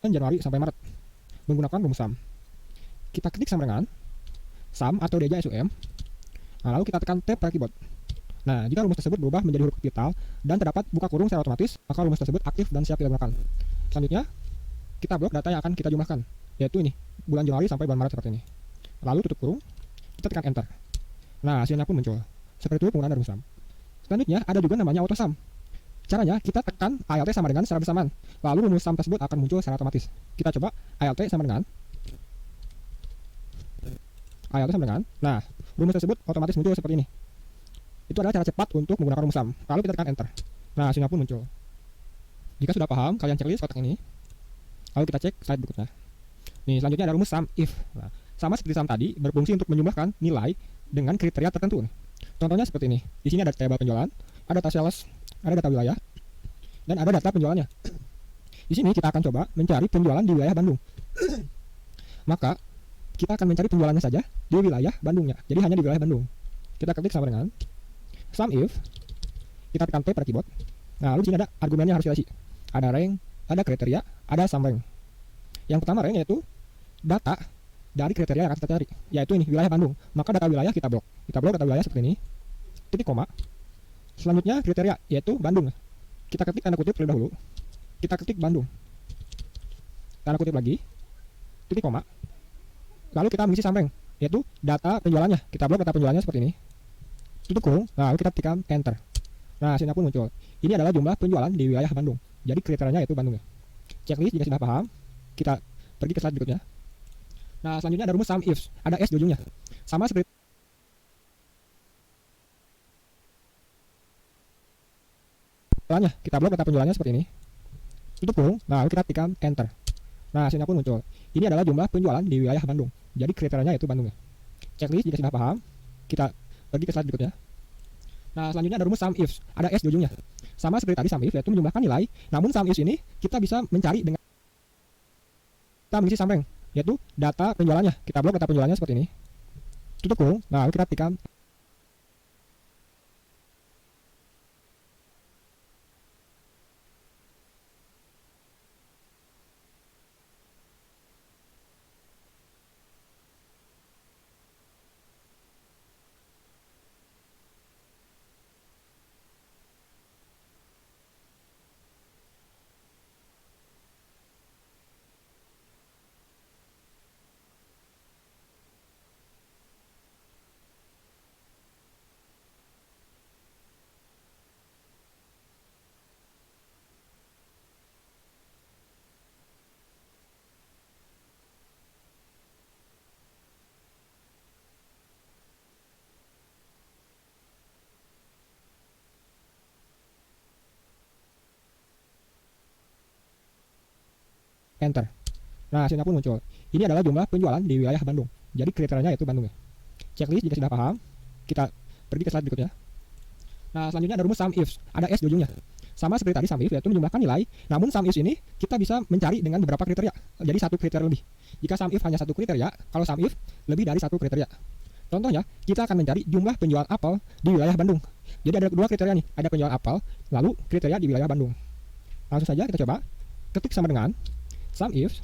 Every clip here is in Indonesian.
Januari sampai Maret menggunakan rumus SUM. Kita ketik samaran SUM atau Deja SUM. Nah, lalu kita tekan Tab pada keyboard. Nah, jika rumus tersebut berubah menjadi huruf kapital dan terdapat buka kurung secara otomatis, maka rumus tersebut aktif dan siap kita gunakan. Selanjutnya, kita blok data yang akan kita jumlahkan, yaitu ini, bulan Januari sampai bulan Maret seperti ini. Lalu tutup kurung, kita tekan Enter. Nah, hasilnya pun muncul. Seperti itu penggunaan rumus SUM. Selanjutnya, ada juga namanya auto SUM. Caranya, kita tekan ALT sama dengan secara bersamaan. Lalu rumus SUM tersebut akan muncul secara otomatis. Kita coba ALT sama dengan nah, rumus tersebut otomatis muncul seperti ini. Itu adalah cara cepat untuk menggunakan rumus SUM. Lalu kita tekan Enter. Nah, hasilnya pun muncul. Jika sudah paham, kalian checklist kotak ini. Lalu kita cek slide berikutnya. Nih, selanjutnya ada rumus SUM if. Nah, sama seperti SUM tadi, berfungsi untuk menjumlahkan nilai dengan kriteria tertentu. Contohnya seperti ini. Di sini ada tabel penjualan, ada data sales, ada data wilayah, dan ada data penjualannya. Di sini kita akan coba mencari penjualan di wilayah Bandung. Maka kita akan mencari penjualannya saja di wilayah Bandungnya. Jadi hanya di wilayah Bandung. Kita klik sama dengan SUM if. Kita tekan T pada keyboard. Nah, lalu di sini ada argumennya harus diisi. Ada rank, ada kriteria, ada SUM rank. Yang pertama rank yaitu data dari kriteria yang akan kita cari, yaitu ini wilayah Bandung. Maka data wilayah kita blok. Kita blok data wilayah seperti ini. Titik koma. Selanjutnya kriteria yaitu Bandung. Kita ketik tanda kutip terlebih dahulu. Kita ketik Bandung. Tanda kutip lagi. Titik koma. Lalu kita mengisi SUM rank, yaitu data penjualannya. Kita blok data penjualannya seperti ini. Tutup kurung. Lalu kita tekan Enter. Nah, hasilnya pun muncul. Ini adalah jumlah penjualan di wilayah Bandung. Jadi kriterianya yaitu Bandung. Checklist jika sudah paham, kita pergi ke slide berikutnya. Nah, selanjutnya ada rumus SUM if. Ada S di ujungnya. Sama seperti penjualannya. Kita blok data penjualannya seperti ini. Tutup kurung. Lalu kita tekan Enter. Nah, hasilnya pun muncul. Ini adalah jumlah penjualan di wilayah Bandung. Jadi kriterianya yaitu Bandung. Checklist jika sudah paham, kita pergi ke slide berikutnya. Nah, selanjutnya ada rumus SUM if. Ada S di ujungnya. Sama seperti tadi SUM if, yaitu menjumlahkan nilai. Namun SUM if ini kita bisa mencari dengan kita mengisi SUM rank, yaitu data penjualannya. Kita blok data penjualannya seperti ini. Tutup kurung. Lalu kita tekan Enter. Nah, hasilnya pun muncul. Ini adalah jumlah penjualan di wilayah Bandung. Jadi kriterianya yaitu Bandung. Checklist jika sudah paham, kita pergi ke slide berikutnya. Nah, selanjutnya ada rumus SUM if. Ada S di ujungnya. Sama seperti tadi SUM if, yaitu menjumlahkan nilai. Namun SUM if ini kita bisa mencari dengan beberapa kriteria. Jadi satu kriteria lebih. Jika SUM if hanya satu kriteria, kalau SUM if lebih dari satu kriteria. Contohnya, kita akan mencari jumlah penjual apel di wilayah Bandung. Jadi ada dua kriteria nih. Ada penjual apel, lalu kriteria di wilayah Bandung. Langsung saja kita coba ketik sama dengan SUM if.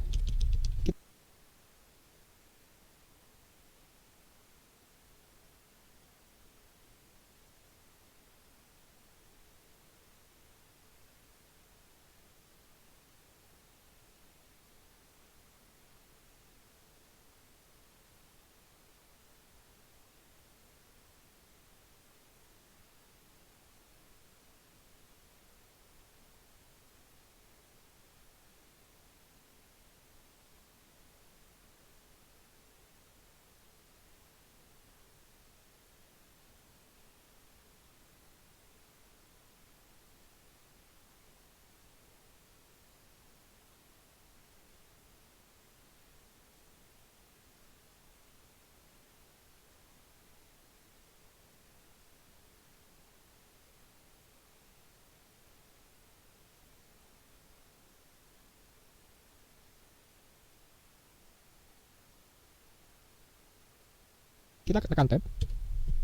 Kita tekan tab.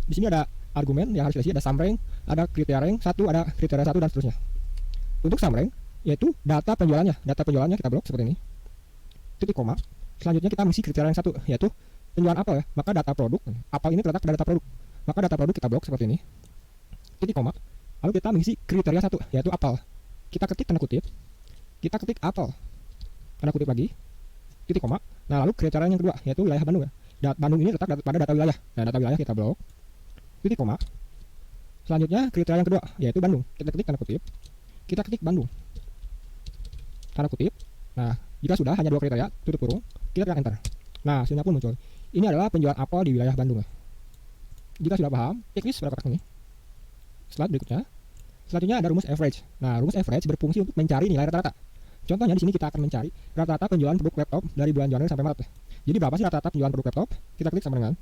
Di sini ada argumen yang harus diisi, ada SUM rank, ada kriteria rank 1, ada kriteria 1 dan seterusnya. Untuk SUM rank yaitu data penjualannya. Data penjualannya kita blok seperti ini. titik koma. Selanjutnya kita mengisi kriteria yang satu, yaitu penjualan apel ya. Maka data produk, apel ini terletak pada data produk. Maka data produk kita blok seperti ini. Titik koma. Lalu kita mengisi kriteria satu, yaitu apel. Kita ketik tanda kutip. Kita ketik apel. Tanda kutip lagi. Titik koma. Nah, lalu kriteria yang kedua, yaitu wilayah Bandung ya. Bandung ini terletak pada data wilayah. Nah, data wilayah kita blok. Titik koma. Selanjutnya kriteria yang kedua, yaitu Bandung. Kita ketik tanda kutip. Kita ketik Bandung. Tanda kutip. Nah, jika sudah hanya dua kriteria, tutup kurung, kita tekan enter. Nah, hasilnya pun muncul. Ini adalah penjualan apel di wilayah Bandung. Jika sudah paham, checklist pada kotak ini. Slide berikutnya. Selanjutnya ada rumus average. Nah, rumus average berfungsi untuk mencari nilai rata-rata. Contohnya di sini kita akan mencari rata-rata penjualan produk laptop dari bulan Januari sampai Maret. Jadi berapa sih rata-rata penjualan produk laptop? Kita klik sama dengan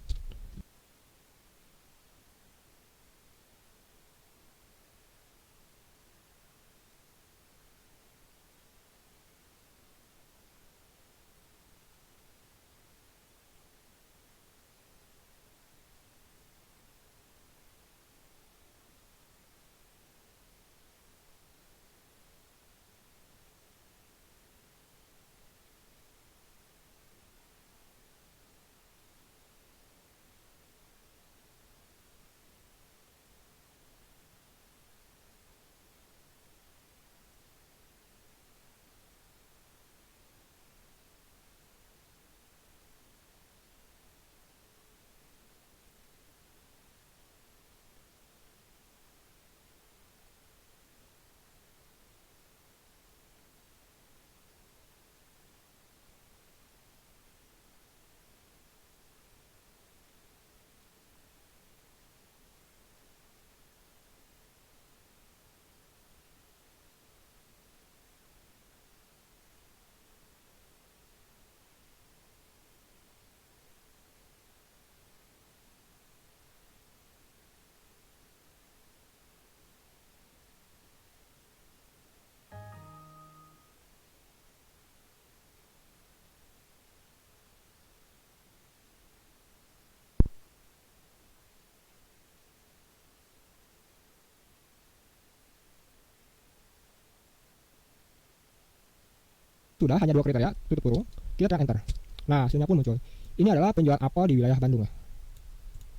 sudah hanya dua kriteria, tutup kurung, kita tekan enter. Nah, hasilnya pun muncul. Ini adalah penjualan apel di wilayah Bandung.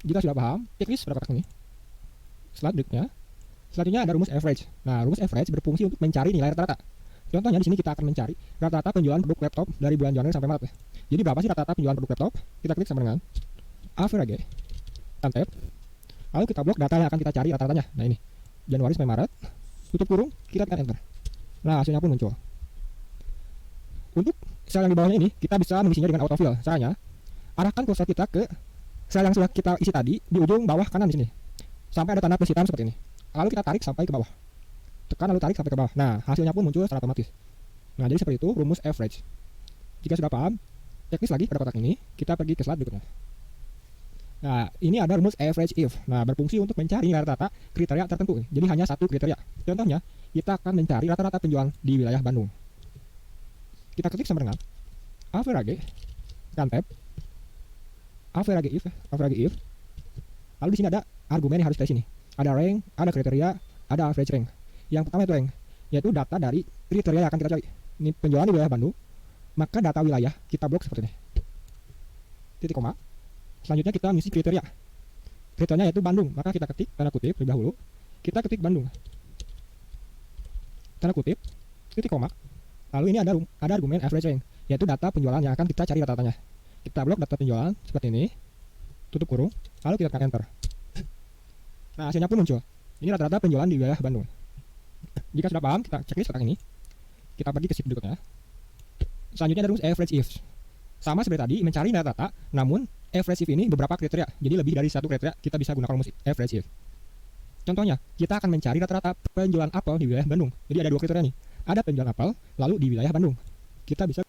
Jika sudah paham, checklist pada kotak ini. Slide berikutnya. Selanjutnya ada rumus average. Nah, rumus average berfungsi untuk mencari nilai rata-rata. Contohnya di sini kita akan mencari rata-rata penjualan produk laptop dari bulan Januari sampai Maret. Jadi berapa sih rata-rata penjualan produk laptop? Kita klik sama dengan average, tab. Lalu kita blok data yang akan kita cari rata-ratanya. Nah, ini Januari sampai Maret. Tutup kurung, kita tekan enter. Nah, hasilnya pun muncul. Untuk sel yang di bawahnya ini, kita bisa mengisinya dengan autofill. Caranya, arahkan kursor kita ke sel yang sudah kita isi tadi di ujung bawah kanan di sini. Sampai ada tanda plus hitam seperti ini. Lalu kita tarik sampai ke bawah. Tekan lalu tarik sampai ke bawah. Nah, hasilnya pun muncul secara otomatis. Nah, jadi seperti itu rumus average. Jika sudah paham, checklist lagi pada kotak ini, kita pergi ke slide berikutnya. Nah, ini ada rumus average if. Nah, berfungsi untuk mencari rata-rata kriteria tertentu. Jadi hanya satu kriteria. Contohnya, kita akan mencari rata-rata penjualan di wilayah Bandung. Kita ketik sama dengan average, tab, average if. Lalu di sini ada argumen yang harus kita sini. Ada rank, ada kriteria, ada average rank. Yang pertama itu rank, yaitu data dari kriteria yang akan kita cari. Ini penjualan di wilayah Bandung, maka data wilayah kita blok seperti ini. Titik koma. Selanjutnya kita mengisi kriteria. Kriterianya yaitu Bandung, maka kita ketik tanda kutip terlebih dahulu. Kita ketik Bandung. Tanda kutip, titik koma. Lalu ini ada argumen average rank, yaitu data penjualan yang akan kita cari rata-ratanya. Kita blok data penjualan seperti ini. Tutup kurung, lalu kita tekan enter. Nah, hasilnya pun muncul. Ini rata-rata penjualan di wilayah Bandung. Jika sudah paham, kita checklist kotak ini. Kita pergi ke sheet berikutnya. Selanjutnya ada rumus average if. Sama seperti tadi, mencari rata-rata, namun average if ini beberapa kriteria. Jadi lebih dari satu kriteria, kita bisa gunakan rumus average if. Contohnya, kita akan mencari rata-rata penjualan apel di wilayah Bandung. Jadi ada dua kriteria nih. Ada penjualan apel, lalu di wilayah Bandung. Kita bisa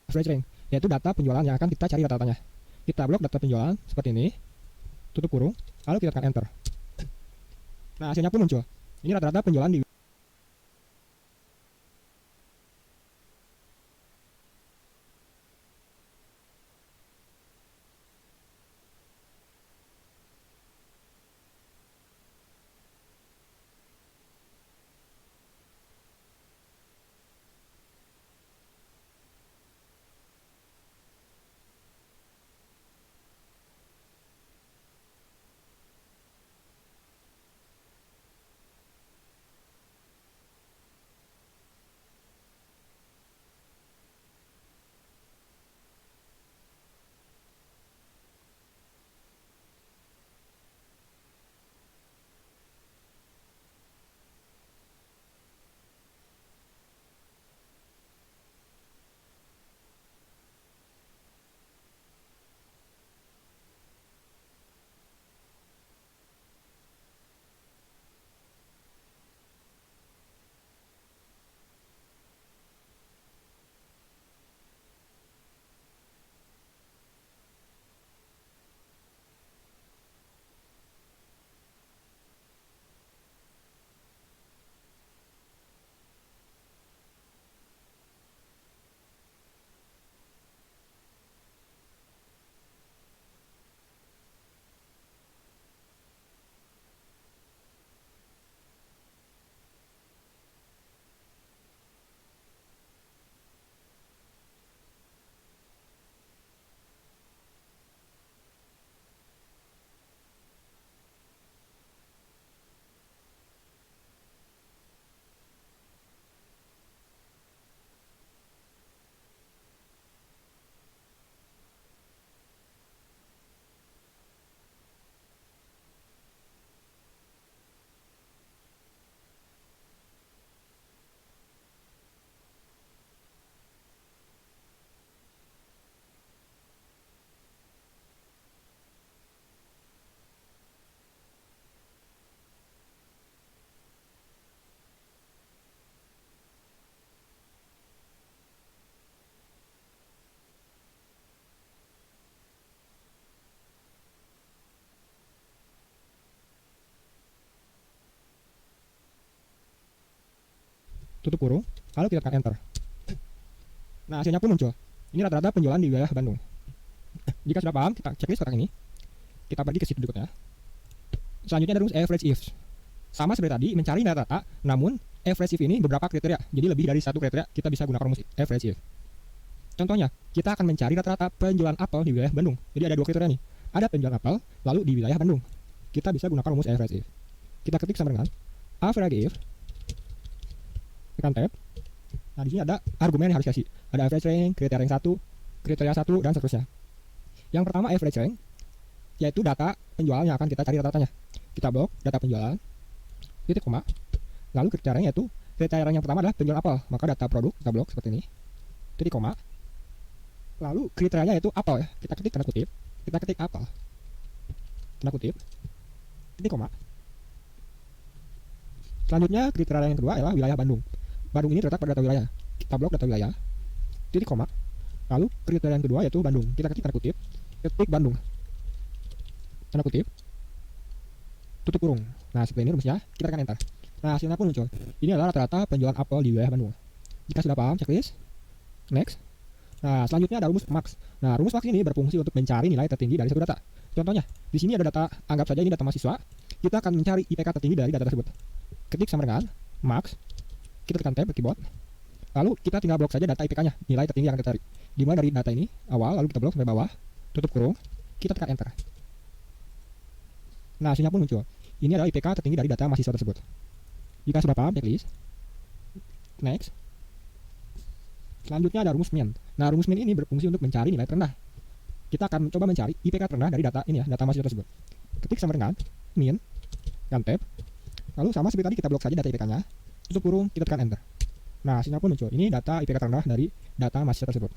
average rank, yaitu data penjualan yang akan kita cari rata-ratanya. Kita blok data penjualan seperti ini. Tutup kurung, lalu kita tekan enter. Nah, hasilnya pun muncul. Ini rata-rata penjualan di tutup kurung, lalu kita tekan enter. Nah, hasilnya pun muncul. Ini rata-rata penjualan di wilayah Bandung. Jika sudah paham, kita checklist kotak ini. Kita pergi ke situ berikutnya. Selanjutnya ada rumus average if. Sama seperti tadi, mencari rata-rata, namun average if ini beberapa kriteria. Jadi lebih dari satu kriteria kita bisa gunakan rumus average if. Contohnya, kita akan mencari rata-rata penjualan apel di wilayah Bandung. Jadi ada dua kriteria nih. Ada penjualan apel, lalu di wilayah Bandung. Kita bisa gunakan rumus average if. Kita ketik sama dengan average if. Tekan tab. Nah, di sini ada argumen yang harus dikasih. Ada average rank, kriteria rank 1, kriteria 1, dan seterusnya. Yang pertama average rank, yaitu data penjualan yang akan kita cari rata-ratanya. Kita blok data penjualan, titik koma. Lalu kriteria yaitu kriteria yang pertama adalah penjualan apel, maka data produk kita blok seperti ini, titik koma. Lalu kriterianya yaitu apel ya, kita ketik tanda kutip, kita ketik apel, tanda kutip, titik koma. Selanjutnya kriteria yang kedua adalah wilayah Bandung. Bandung ini terletak pada data wilayah, kita blok data wilayah, titik koma. Lalu kriteria yang kedua yaitu Bandung, kita ketik tanda kutip, ketik Bandung, tanda kutip, tutup kurung. Nah, seperti ini rumusnya, kita tekan enter. Nah, hasilnya pun muncul. Ini adalah rata-rata penjualan apel di wilayah Bandung. Jika sudah paham, checklist. Next. Nah, selanjutnya ada rumus max. Nah, rumus max ini berfungsi untuk mencari nilai tertinggi dari satu data. Contohnya, di sini ada data, anggap saja ini data mahasiswa. Kita akan mencari IPK tertinggi dari data tersebut. Ketik sama dengan max. Kita tekan tab keyboard. Lalu kita tinggal blok saja data IPK-nya, nilai tertinggi yang kita cari. Dimulai dari data ini awal, lalu kita blok sampai bawah, tutup kurung, kita tekan enter. Nah, hasilnya pun muncul. Ini adalah IPK tertinggi dari data mahasiswa tersebut. Jika sudah paham, checklist. Next. Selanjutnya ada rumus min. Nah, rumus min ini berfungsi untuk mencari nilai terendah. Kita akan mencoba mencari IPK terendah dari data ini ya, data mahasiswa tersebut. Ketik sama dengan min, dan tab. Lalu sama seperti tadi kita blok saja data IPK-nya, tutup kurung, kita tekan enter. Nah, hasilnya pun muncul. Ini data IPK terendah dari data mahasiswa tersebut.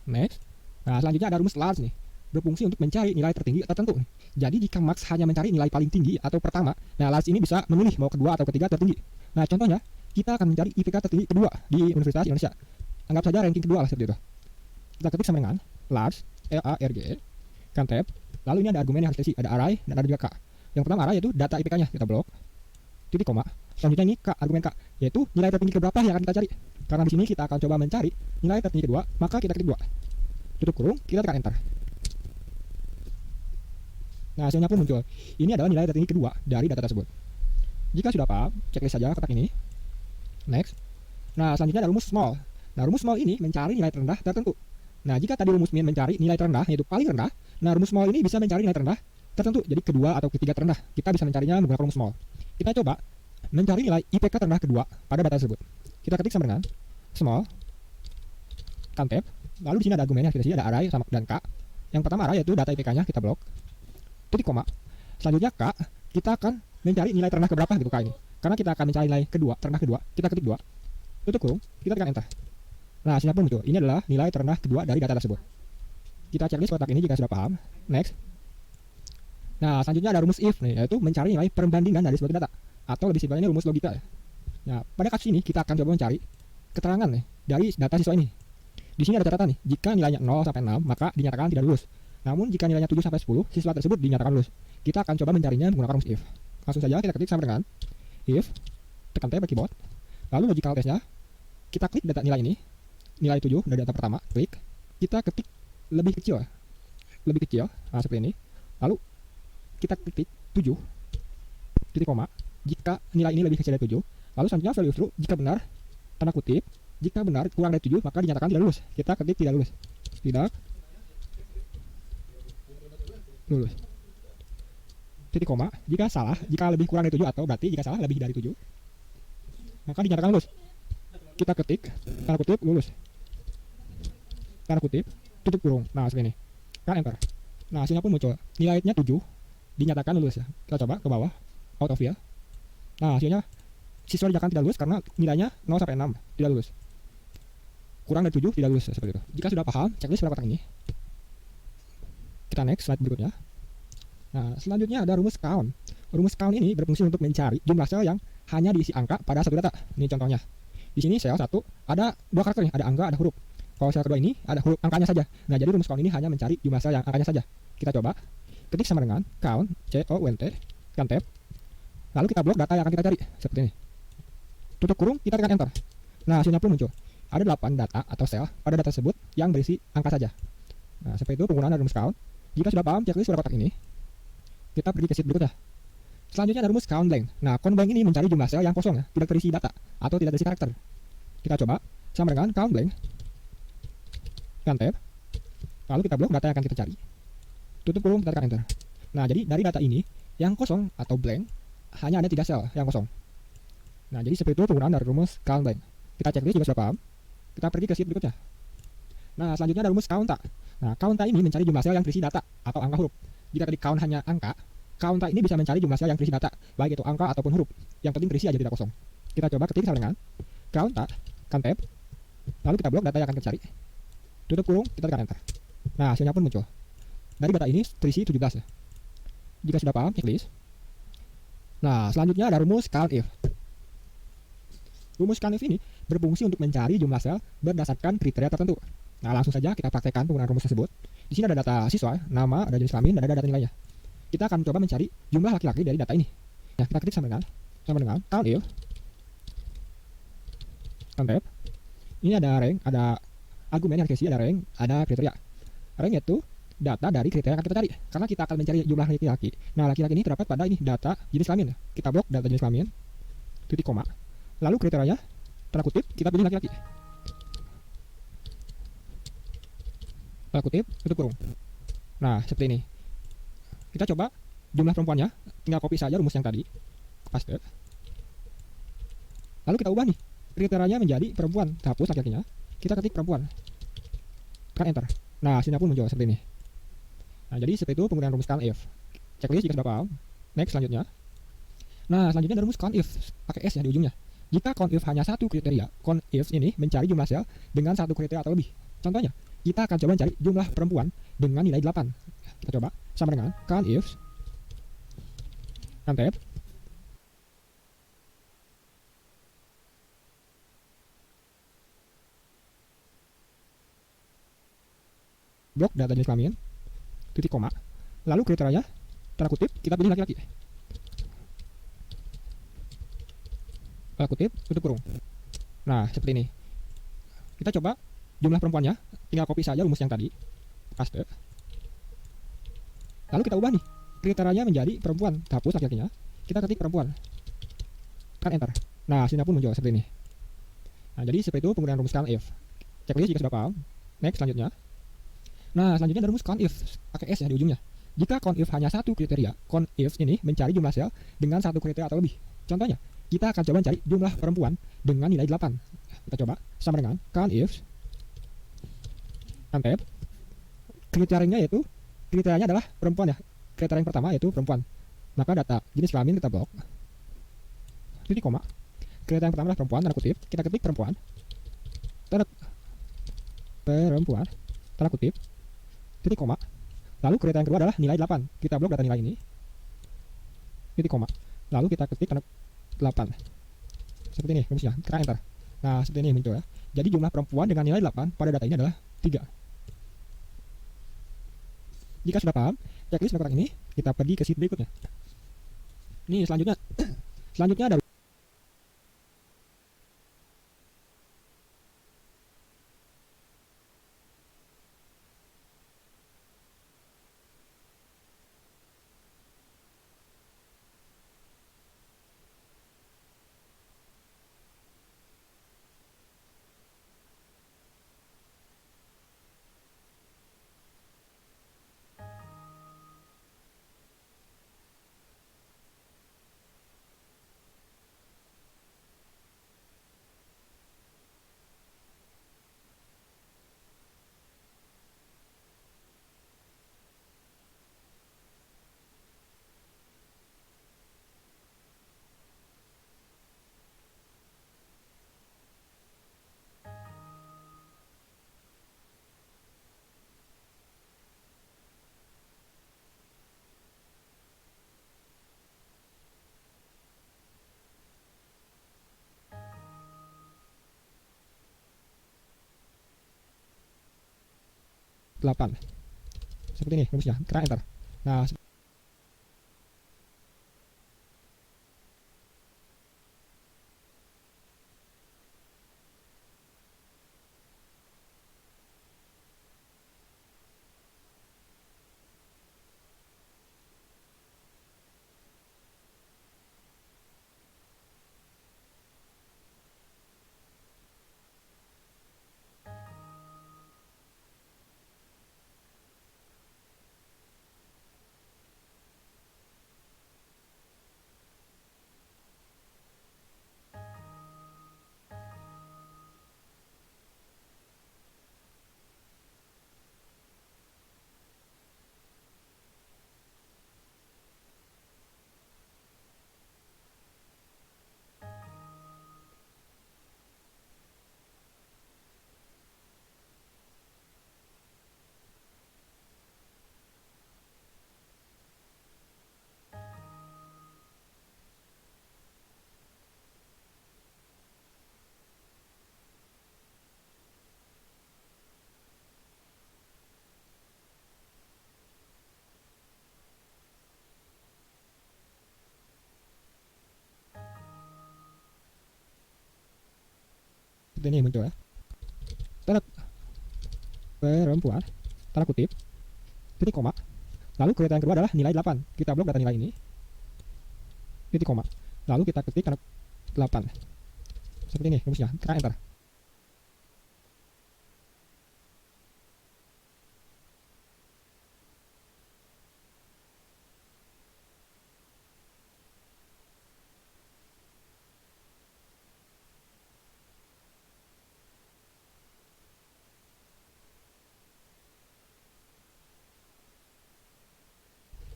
Next. Nah, selanjutnya ada rumus large nih. Berfungsi untuk mencari nilai tertinggi tertentu. Jadi jika max hanya mencari nilai paling tinggi atau pertama, nah large ini bisa memilih mau kedua atau ketiga tertinggi. Nah, contohnya kita akan mencari IPK tertinggi kedua di Universitas Indonesia. Anggap saja ranking kedua lah seperti itu. Kita ketik sama dengan large, LARGE, kan tab. Lalu ini ada argumen yang harus diisi, ada array dan ada juga K. Yang pertama array yaitu data IPK-nya, kita blok, titik koma. Selanjutnya ini K, argumen K, yaitu nilai tertinggi keberapa yang akan kita cari. Karena di sini kita akan coba mencari nilai tertinggi kedua, maka kita ketik 2. Tutup kurung, kita tekan enter. Nah, hasilnya pun muncul. Ini adalah nilai tertinggi kedua dari data tersebut. Jika sudah paham, checklist saja kotak ini. Next. Nah, selanjutnya ada rumus small. Nah, rumus small ini mencari nilai terendah tertentu. Nah, jika tadi rumus min mencari nilai terendah, yaitu paling rendah, nah rumus small ini bisa mencari nilai terendah tertentu. Jadi kedua atau ketiga terendah. Kita bisa mencarinya menggunakan rumus small. Kita coba mencari nilai IPK terendah kedua pada data tersebut. Kita ketik sama dengan small, kan tab. Lalu di sini ada argumennya, kita sini ada array sama dan K. Yang pertama array yaitu data IPK-nya, kita blok, titik koma. Selanjutnya K, kita akan mencari nilai terendah keberapa gitu K ini. Karena kita akan mencari nilai kedua, terendah kedua, kita ketik 2. Tutup kurung, kita tekan enter. Nah, hasilnya pun muncul. Ini adalah nilai terendah kedua dari data tersebut. Kita checklist kotak ini jika sudah paham. Next. Nah, selanjutnya ada rumus if nih, yaitu mencari nilai perbandingan dari suatu data. Atau lebih simpelnya rumus logika ya. Nah, pada kasus ini kita akan coba mencari keterangan nih dari data siswa ini. Di sini ada catatan nih, jika nilainya 0 sampai 6 maka dinyatakan tidak lulus. Namun jika nilainya 7 sampai 10, siswa tersebut dinyatakan lulus. Kita akan coba mencarinya menggunakan rumus if. Langsung saja kita ketik sama dengan if, tekan tab keyboard. Lalu logical testnya, kita klik data nilai ini, nilai 7 dari data pertama, klik. Kita ketik lebih kecil, nah seperti ini. Lalu kita ketik 7, titik koma. Jika nilai ini lebih kecil dari 7, lalu selanjutnya value true jika benar, tanda kutip. Jika benar kurang dari 7 maka dinyatakan tidak lulus. Kita ketik tidak lulus. Tidak lulus. Titik koma. Jika salah, jika lebih kurang dari 7 atau berarti jika salah lebih dari 7 maka dinyatakan lulus. Kita ketik tanda kutip lulus. Tanda kutip tutup kurung. Nah, seperti ini. Kan enter. Nah, hasilnya pun muncul. Nilainya 7 dinyatakan lulus ya. Kita coba ke bawah out of field. Nah, hasilnya siswa dinyatakan tidak lulus karena nilainya 0 sampai 6 tidak lulus. Kurang dari 7 tidak lulus ya, seperti itu. Jika sudah paham, checklist pada kotak ini. Kita next slide berikutnya. Nah, selanjutnya ada rumus count. Rumus count ini berfungsi untuk mencari jumlah sel yang hanya diisi angka pada satu data. Ini contohnya. Di sini sel 1 ada 2 karakter nih, ada angka, ada huruf. Kalau sel kedua ini ada huruf angkanya saja. Nah, jadi rumus count ini hanya mencari jumlah sel yang angkanya saja. Kita coba ketik sama dengan count, count, kan tab. Lalu kita blok data yang akan kita cari seperti ini. tutup kurung, kita tekan enter. Nah, hasilnya pun muncul. Ada 8 data atau sel pada data tersebut yang berisi angka saja. Nah, seperti itu penggunaan rumus count. Jika sudah paham checklist pada kotak ini, kita pergi ke sheet berikutnya. Selanjutnya ada rumus count blank. Nah, count blank ini mencari jumlah sel yang kosong ya, tidak terisi data atau tidak terisi karakter. Kita coba sama dengan count blank. Tekan tab. Lalu kita blok data yang akan kita cari. Tutup kurung, kita tekan enter. Nah, jadi dari data ini yang kosong atau blank hanya ada 3 sel yang kosong. Nah, jadi seperti itu penggunaan dari rumus count blank. Kita checklist jika sudah paham. Kita pergi ke sheet berikutnya. Nah, selanjutnya ada rumus counta. Nah, counta ini mencari jumlah sel yang berisi data atau angka huruf. Jika tadi count hanya angka, counta ini bisa mencari jumlah sel yang berisi data, baik itu angka ataupun huruf. Yang penting terisi aja, tidak kosong. Kita coba ketik sama dengan counta, tekan tab, lalu kita blok data yang akan kita cari. Tutup kurung, kita tekan enter. Nah, hasilnya pun muncul. Dari data ini terisi 17 ya. Jika sudah paham checklist. Nah, selanjutnya ada rumus COUNTIF. Rumus COUNTIF ini berfungsi untuk mencari jumlah sel berdasarkan kriteria tertentu. Nah, langsung saja kita praktekkan penggunaan rumus tersebut. Di sini ada data siswa, nama, ada jenis kelamin, dan ada data nilainya. Kita akan coba mencari jumlah laki-laki dari data ini. Nah, kita ketik sama dengan COUNTIF. Tab. Ini ada rank, ada argumen yang dikasih, ada rank, ada kriteria. Rank yaitu data dari kriteria yang akan kita cari. Karena kita akan mencari jumlah laki-laki. Nah, laki-laki ini terdapat pada ini data jenis kelamin. Kita blok data jenis kelamin, titik koma. Lalu kriterianya, tanda kutip, kita pilih laki-laki. Tanda kutip, tutup kurung. Nah, seperti ini. Kita coba jumlah perempuannya, tinggal copy saja rumus yang tadi, paste. Lalu kita ubah nih, kriterianya menjadi perempuan, hapus laki-lakinya, kita ketik perempuan, tekan enter. Nah, hasilnya pun muncul seperti ini. Nah, jadi seperti itu penggunaan rumus COUNTIF. Checklist jika sudah paham. Next selanjutnya. Nah, selanjutnya ada rumus COUNTIF, pakai S ya di ujungnya. Jika COUNTIF hanya satu kriteria, COUNTIF ini mencari jumlah sel dengan satu kriteria atau lebih. Contohnya, kita akan coba mencari jumlah perempuan dengan nilai 8. Kita coba sama dengan COUNTIF, tab, blok data jenis kelamin, titik koma, lalu kriterianya, tanda kutip, kita pilih laki-laki. Tanda kutip, tutup kurung. Nah, seperti ini. Kita coba jumlah perempuannya, tinggal copy saja rumus yang tadi, paste. Lalu kita ubah nih, kriterianya menjadi perempuan, hapus laki-lakinya, kita ketik perempuan, tekan enter. Nah, hasilnya pun muncul seperti ini. Nah, jadi seperti itu penggunaan rumus COUNTIF. Checklist jika sudah paham. Next selanjutnya. Nah, selanjutnya ada rumus COUNTIF, pakai S ya di ujungnya. Jika COUNTIF hanya satu kriteria, COUNTIF ini mencari jumlah sel dengan satu kriteria atau lebih. Contohnya, kita akan coba mencari jumlah perempuan dengan nilai 8. Kita coba sama dengan COUNTIF, tab, kriterianya adalah perempuan ya. Kriteria yang pertama yaitu perempuan. Maka data jenis kelamin kita blok, titik koma. Kriteria yang pertama adalah perempuan, tanda kutip, kita ketik perempuan, tanda kutip, titik koma. Lalu kriteria yang kedua adalah nilai 8. Kita blok data nilai ini, titik koma. Lalu kita ketik tanda 8. Seperti ini rumusnya, kita enter. Nah, seperti ini muncul ya. Jadi jumlah perempuan dengan nilai 8 pada data ini adalah 3. Jika sudah paham checklist kotak ini, kita pergi ke sheet berikutnya. Ini selanjutnya ada delapan. Seperti ini rumusnya, kita enter. Nah, seperti ini muncul ya. Tanda perempuan, tanda kutip, titik koma. Lalu kriteria yang kedua adalah nilai 8. Kita blok data nilai ini, titik koma. Lalu kita ketik tanda 8. Seperti ini rumusnya, tekan enter.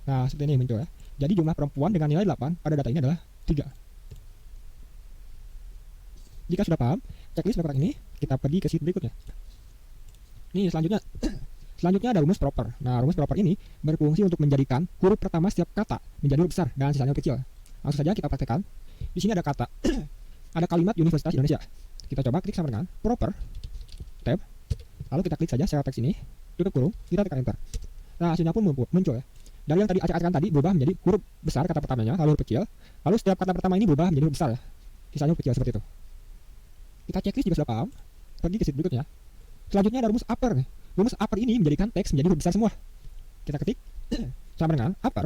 Nah, seperti ini muncul ya. Jadi jumlah perempuan dengan nilai 8 pada data ini adalah 3. Jika sudah paham, checklist berkotak ini, kita pergi ke sheet berikutnya. Ini selanjutnya selanjutnya ada rumus proper. Nah, rumus proper ini berfungsi untuk menjadikan huruf pertama setiap kata menjadi huruf besar dan sisanya huruf kecil. Langsung saja kita praktekkan. Di sini ada kata ada kalimat Universitas Indonesia. Kita coba klik sama dengan proper tab. Lalu kita klik saja sel teks ini, tutup kurung, kita tekan enter. Nah, hasilnya pun muncul ya. Dari yang tadi acak-acakan tadi berubah menjadi huruf besar kata pertamanya, lalu huruf kecil. Lalu setiap kata pertama ini berubah menjadi huruf besar ya. Sisanya huruf kecil seperti itu. Kita checklist juga sudah paham. Pergi ke sheet berikutnya. Selanjutnya ada rumus upper nih. Rumus upper ini menjadikan teks menjadi huruf besar semua. Kita ketik sama dengan upper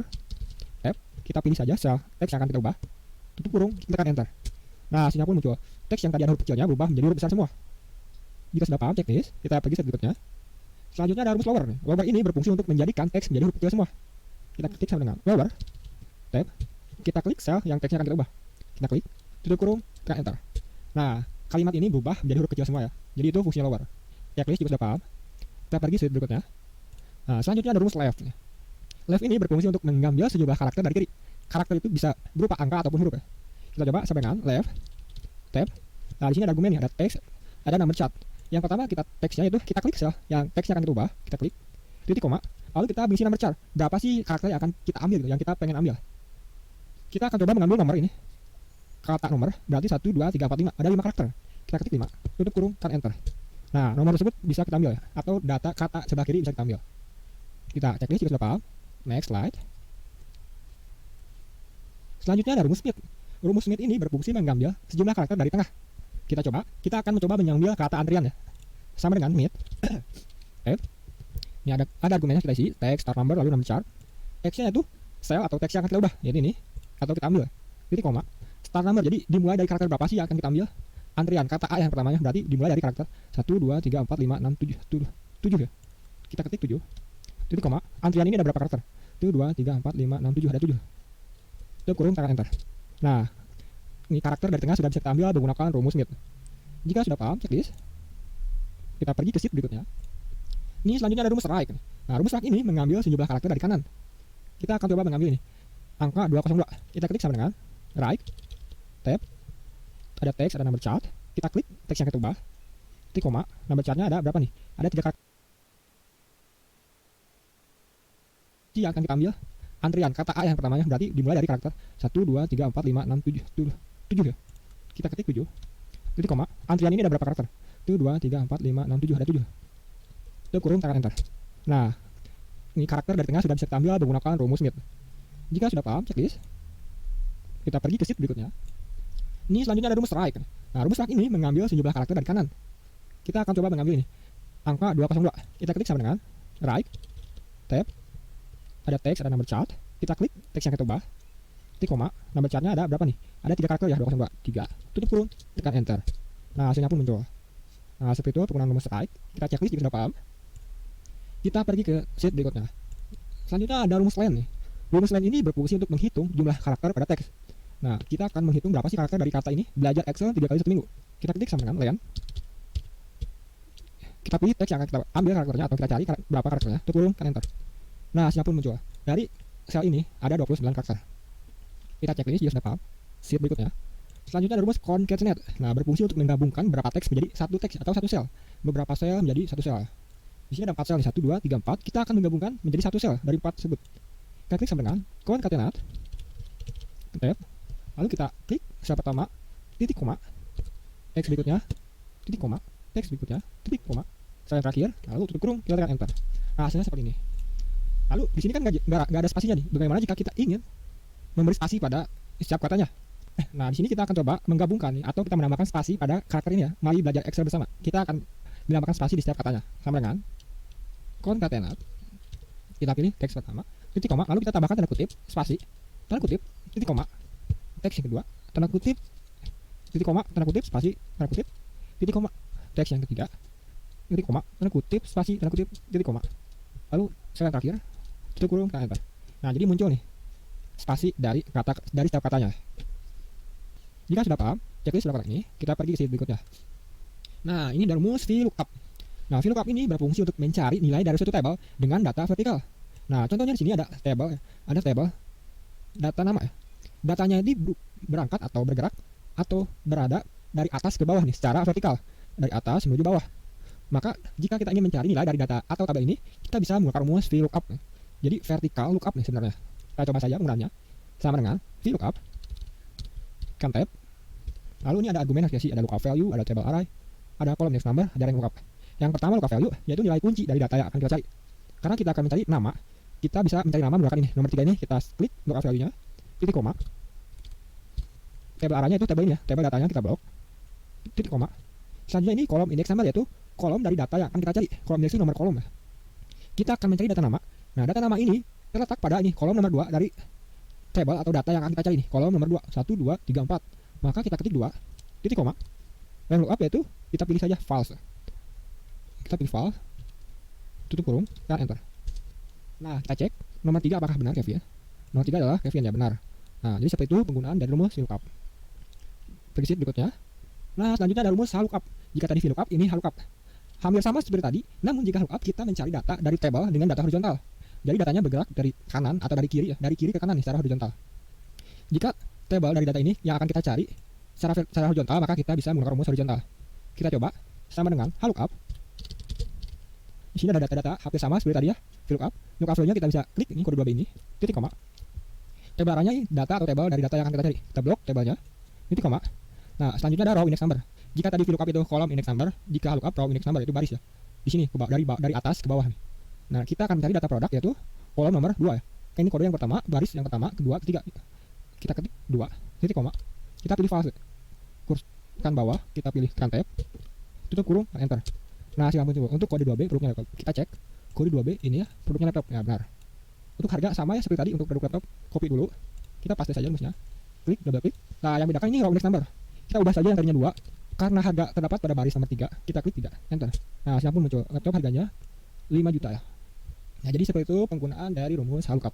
tab. Kita pilih saja sel teks yang akan kita ubah. Tutup kurung, kita tekan enter. Nah, hasilnya pun muncul. Teks yang tadi ada huruf kecilnya berubah menjadi huruf besar semua. Jika sudah paham checklist, kita pergi ke sheet berikutnya. Selanjutnya ada rumus lower nih. Lower ini berfungsi untuk menjadikan teks menjadi huruf kecil semua. Kita klik sama dengan lower tab. Kita klik sel yang teksnya akan kita ubah. Kita klik, tutup kurung, tekan enter. Nah, kalimat ini berubah menjadi huruf kecil semua ya. Jadi itu fungsi lower. Checklist juga sudah paham. Kita pergi sheet berikutnya. Nah, selanjutnya ada rumus left. Left ini berfungsi untuk mengambil sejumlah karakter dari kiri. Karakter itu bisa berupa angka ataupun huruf ya. Kita coba sampai dengan left tab. Nah, di sini ada argumen nih, ada teks, ada number chart. Yang pertama kita teksnya itu kita klik sel yang teksnya akan kita ubah, kita klik titik koma. Lalu kita mengisi number chart. Berapa sih karakter yang akan kita ambil gitu, yang kita pengen ambil. Kita akan coba mengambil nomor ini. Kata nomor berarti 1, 2, 3, 4, 5. Ada 5 karakter. Kita ketik 5, tutup kurung, tekan enter. Nah, nomor tersebut bisa kita ambil ya, atau data kata sebelah kiri bisa kita ambil. Kita checklist jika sudah paham. Next slide. Selanjutnya ada rumus Smith. Rumus Smith ini berfungsi mengambil sejumlah karakter dari tengah. Kita akan mencoba mengambil kata antrian ya. Sama dengan mid. Ini ada argumennya kita isi, teks, start number, lalu number chart. X-nya itu sel atau teks yang akan kita ubah, yaitu ini, atau kita ambil. Titik koma. Start number, jadi dimulai dari karakter berapa sih yang akan kita ambil? Antrian, kata A yang pertamanya, berarti dimulai dari karakter 1, 2, 3, 4, 5, 6, 7 ya. Kita ketik 7. Titik koma. Antrian ini ada berapa karakter? 1, 2, 3, 4, 5, 6, 7, ada 7. Tutup kurung, tekan enter. Nah, ini karakter dari tengah sudah bisa kita ambil menggunakan rumus Smith. Jika sudah paham checklist, kita pergi ke sheet berikutnya. Ini selanjutnya ada rumus right. Nah, rumus right ini mengambil sejumlah karakter dari kanan. Kita akan coba mengambil ini, angka 202. Kita klik sama dengan right tab. Ada teks, ada number chart. Kita klik teks yang kita ubah. Titik koma. Number chartnya ada berapa nih? Ada 3 karakter yang akan kita ambil. Antrian kata A yang pertamanya berarti dimulai dari karakter 1, 2, 3, 4, 5, 6, 7 ya. Kita ketik 7. Titik koma. Antrian ini ada berapa karakter? 1, 2, 3, 4, 5, 6, 7, ada 7. Tutup kurung, tekan enter. Nah, ini karakter dari tengah sudah bisa kita ambil menggunakan rumus Smith. Jika sudah paham checklist, kita pergi ke sheet berikutnya. Ini selanjutnya ada rumus right. Nah, rumus right ini mengambil sejumlah karakter dari kanan. Kita akan coba mengambil ini, angka 202. Kita klik sama dengan right tab. Ada teks, ada number chart. Kita klik teks yang kita ubah. Titik koma. Number chartnya ada berapa nih? Ada 3 karakter ya, 202. 3. Tutup kurung, tekan enter. Nah, hasilnya pun muncul. Nah, seperti itu penggunaan rumus right. Kita checklist jika sudah paham. Kita pergi ke sheet berikutnya. Selanjutnya ada rumus len nih. Rumus len ini berfungsi untuk menghitung jumlah karakter pada teks. Nah, kita akan menghitung berapa sih karakter dari kata ini. Belajar Excel 3 kali 1 minggu. Kita klik sama dengan len. Kita pilih teks yang akan kita ambil karakternya atau kita cari berapa karakternya. Tutup kurung, tekan enter. Nah, hasilnya pun muncul. Dari sel ini ada 29 karakter. Kita checklist jika sudah paham. Sheet berikutnya. Selanjutnya ada rumus concatenate. Nah, berfungsi untuk menggabungkan beberapa teks menjadi satu teks atau satu sel. Beberapa sel menjadi satu sel. Di sini ada 4 sel nih, 1, 2, 3, 4. Kita akan menggabungkan menjadi satu sel dari 4 tersebut. Kita klik sama dengan concatenate. Tab. Lalu kita klik sel pertama, titik koma. Teks berikutnya, titik koma. Teks berikutnya, titik koma. Sel yang terakhir, lalu tutup kurung, kita tekan enter. Nah, hasilnya seperti ini. Lalu di sini kan nggak ada spasinya nih. Bagaimana jika kita ingin memberi spasi pada setiap katanya? Nah, di sini kita akan coba menggabungkan nih, atau kita menambahkan spasi pada karakter ini ya. Mari belajar Excel bersama. Kita akan menambahkan spasi di setiap katanya. Sama dengan concatenate. Kita pilih teks pertama, titik koma, lalu kita tambahkan tanda kutip, spasi, tanda kutip, titik koma, teks yang kedua, tanda kutip, titik koma, tanda kutip, spasi, tanda kutip, titik koma, teks yang ketiga, titik koma, tanda kutip, spasi, tanda kutip, titik koma. Lalu sel yang terakhir, tutup kurung, kita enter. Nah, jadi muncul nih spasi dari setiap katanya. Jika sudah paham, checklist sudah ini, kita pergi ke sheet berikutnya. Nah, ini adalah rumus VLOOKUP. Nah, VLOOKUP ini berfungsi untuk mencari nilai dari suatu tabel dengan data vertikal. Nah, contohnya di sini ada tabel data nama ya. Datanya ini berangkat atau bergerak atau berada dari atas ke bawah nih secara vertikal, dari atas menuju bawah. Maka jika kita ingin mencari nilai dari data atau tabel ini, kita bisa menggunakan rumus VLOOKUP. Jadi vertikal lookup nih sebenarnya. Kita coba saja penggunaannya. Sama dengan VLOOKUP contab. Lalu ini ada argumen asosiasi, ada lookup value, ada table array, ada column index number, ada rank lookup. Yang pertama lookup value yaitu nilai kunci dari data yang akan kita cari. Karena kita akan mencari nama, kita bisa mencari nama menggunakan ini. Nomor 3 ini kita klik lookup value-nya, titik koma. Table array-nya itu table ini ya, table datanya kita blok, titik koma. Selanjutnya ini kolom index number yaitu kolom dari data yang akan kita cari. Kolom index itu nomor kolom ya. Kita akan mencari data nama. Nah, data nama ini terletak pada ini kolom nomor 2 dari table atau data yang akan kita cari nih. Kolom nomor 2, 1, 2, 3, 4. Maka kita ketik 2, titik koma. Rank lookup yaitu kita pilih saja false. Kita pilih false, tutup kurung, dan enter. Nah, kita cek nomor 3 apakah benar Kevin. Nomor 3 adalah Kevin ya, benar. Nah, jadi seperti itu penggunaan dari rumus VLOOKUP. Pergi sheet berikutnya. Nah, selanjutnya ada rumus HLOOKUP. Jika tadi VLOOKUP, ini HLOOKUP. Hampir sama seperti tadi, namun jika HLOOKUP kita mencari data dari tabel dengan data horizontal. Jadi datanya bergerak dari kanan atau dari kiri ya, dari kiri ke kanan nih secara horizontal. Jika tabel dari data ini yang akan kita cari secara horizontal, maka kita bisa menggunakan rumus horizontal. Kita coba sama dengan HLOOKUP. Di sini ada data-data hampir sama seperti tadi ya, VLOOKUP. Lookup value-nya kita bisa klik ini kode 2B ini, titik koma. Tabel array-nya ini data atau tabel dari data yang akan kita cari. Kita blok tabelnya, titik koma. Nah, selanjutnya ada row index number. Jika tadi VLOOKUP itu kolom index number, jika HLOOKUP row index number itu baris ya. Di sini dari atas ke bawah nih. Nah, kita akan mencari data produk yaitu kolom nomor 2 ya. Ini kode yang pertama, baris yang pertama, kedua, ketiga. Kita ketik 2, titik koma. Kita pilih false. Kurskan bawah, kita pilih contab. Tutup kurung, enter. Nah, silakan coba. Untuk kode 2B produknya laptop. Kita cek kode 2B ini ya, produknya laptop. Ya, benar. Untuk harga sama ya seperti tadi untuk produk laptop. Copy dulu. Kita paste saja rumusnya. Klik, double klik. Nah, yang bedakan ini row index number. Kita ubah saja yang tadinya 2 karena harga terdapat pada baris nomor 3. Kita klik 3, enter. Nah, silakan muncul laptop harganya 5 juta ya. Nah, jadi seperti itu penggunaan dari rumus HLOOKUP.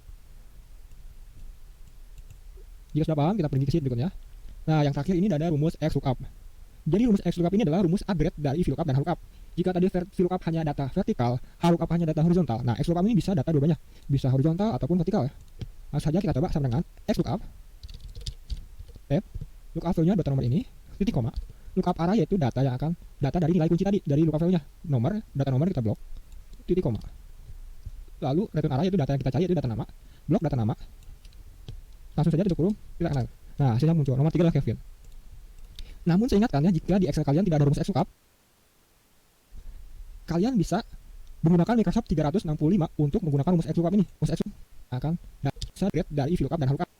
Jika sudah paham, kita pergi ke sheet berikutnya. Nah, yang terakhir ini ada rumus XLOOKUP. Jadi rumus XLOOKUP ini adalah rumus upgrade dari VLOOKUP dan HLOOKUP. Jika tadi VLOOKUP hanya data vertikal, HLOOKUP hanya data horizontal. Nah, XLOOKUP ini bisa data dua-duanya, bisa horizontal ataupun vertikal ya. Langsung saja kita coba sama dengan XLOOKUP. Tab, lookup value-nya data nomor ini, titik koma. Lookup array yaitu data yang akan data dari nilai kunci tadi dari lookup value-nya. Data nomor kita blok, titik koma. Lalu return array yaitu data yang kita cari yaitu data nama, blok data nama. Langsung saja tutup kurung, kita kenal. Nah, hasilnya muncul. Nomor 3 adalah Kevin. Namun saya ingatkan ya, jika di Excel kalian tidak ada rumus XLOOKUP, kalian bisa menggunakan Microsoft 365 untuk menggunakan rumus XLOOKUP ini. Rumus XLOOKUP akan bisa upgrade dari VLOOKUP dan HLOOKUP.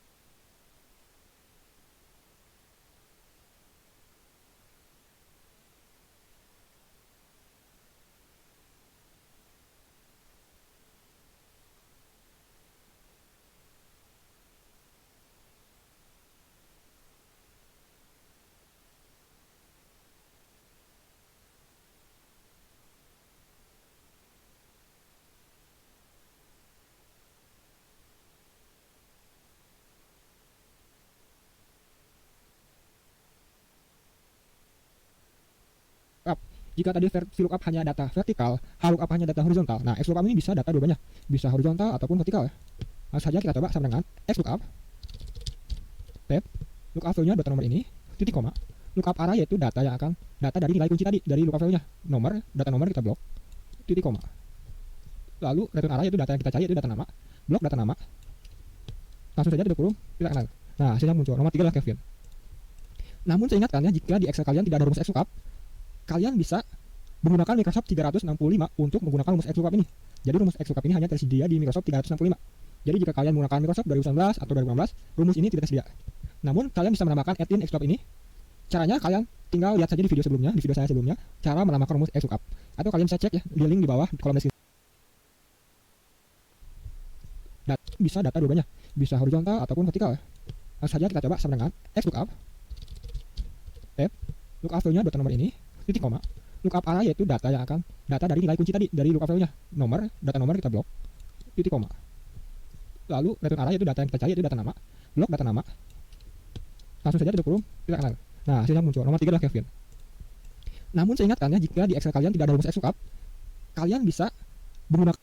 Jika tadi VLOOKUP hanya data vertikal, HLOOKUP hanya data horizontal. Nah, XLOOKUP ini bisa data dua-duanya, bisa horizontal ataupun vertikal ya. Langsung saja kita coba sama dengan XLOOKUP. Tab, lookup value-nya data nomor ini, titik koma. Lookup array yaitu data yang akan data dari nilai kunci tadi dari lookup value-nya. Data nomor kita blok, titik koma. Lalu return array yaitu data yang kita cari yaitu data nama, blok data nama. Langsung saja tutup kurung, kita kenal. Nah, hasilnya muncul. Nomor 3 adalah Kevin. Namun saya ingatkan ya, jika di Excel kalian tidak ada rumus XLOOKUP, kalian bisa menggunakan Microsoft 365 untuk menggunakan rumus XLOOKUP ini. Jadi rumus XLOOKUP ini hanya tersedia di Microsoft 365. Jadi jika kalian menggunakan Microsoft 2019 atau 2016, rumus ini tidak tersedia. Namun kalian bisa menambahkan add-in Xlookup ini. Caranya kalian tinggal lihat saja di video sebelumnya, di video saya sebelumnya, cara menambahkan rumus Xlookup. Atau kalian bisa cek ya di link di bawah di kolom deskripsi. Bisa data dua-duanya, bisa horizontal ataupun vertikal. Langsung saja kita coba sama dengan Xlookup. Tab, lookup value-nya data nomor ini, titik koma. Lookup array yaitu data yang akan data dari nilai kunci tadi dari lookup value-nya. Data nomor kita blok, titik koma. Lalu return array yaitu data yang kita cari yaitu data nama, blok data nama. Langsung saja tutup kurung, tidak kenal. Nah, hasilnya muncul. Nomor 3 adalah Kevin. Namun saya ingatkan ya, jika di Excel kalian tidak ada rumus Xlookup, kalian bisa menggunakan